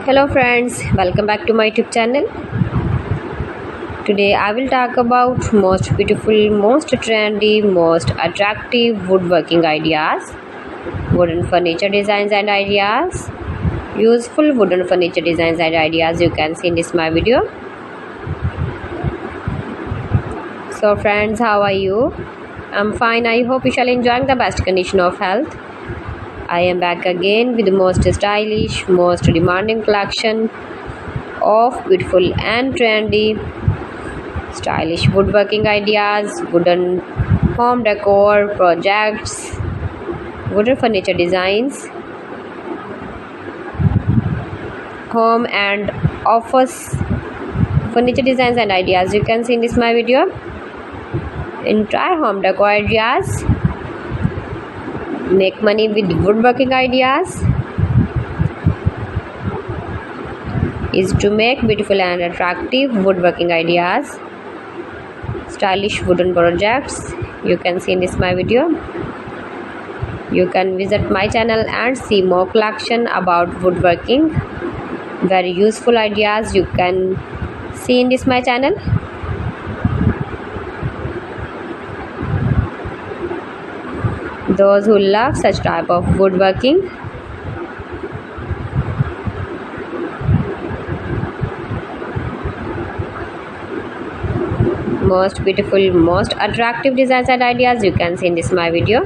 Hello friends, welcome back to my YouTube channel. Today I will talk about most beautiful, most trendy, most attractive woodworking ideas, wooden furniture designs and ideas, useful wooden furniture designs and ideas you can see in this my video. So friends, how are you? I'm fine. I hope you shall enjoy the best condition of health. I am back again with the most stylish, most demanding collection of beautiful and trendy stylish woodworking ideas, wooden home decor projects, wooden furniture designs, home and office furniture designs and ideas you can see in this my video. Entire home decor ideas, make money with woodworking ideas is to make beautiful and attractive woodworking ideas, stylish wooden projects you can see in this my video. You can visit my channel and see more collection about woodworking, very useful ideas you can see in this my channel. Those who love such type of woodworking, most beautiful, most attractive designs and ideas you can see in this my video.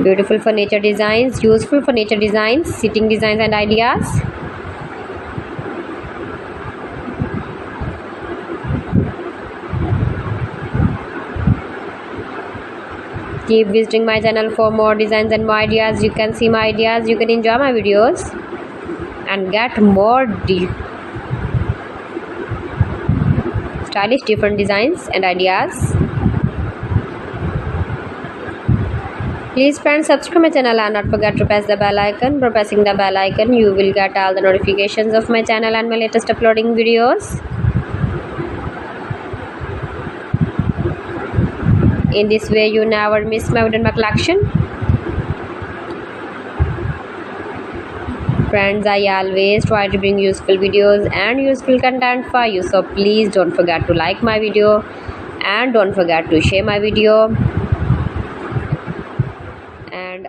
Beautiful furniture designs, useful furniture designs, sitting designs and ideas. Keep visiting my channel for more designs and more ideas. You can see my ideas, you can enjoy my videos and get more stylish different designs and ideas. Please friends, subscribe my channel and not forget to press the bell icon. By pressing the bell icon you will get all the notifications of my channel and my latest uploading videos. In this way you never miss my wooden collection. Friends, I always try to bring useful videos and useful content for you, so please don't forget to like my video and don't forget to share my video. And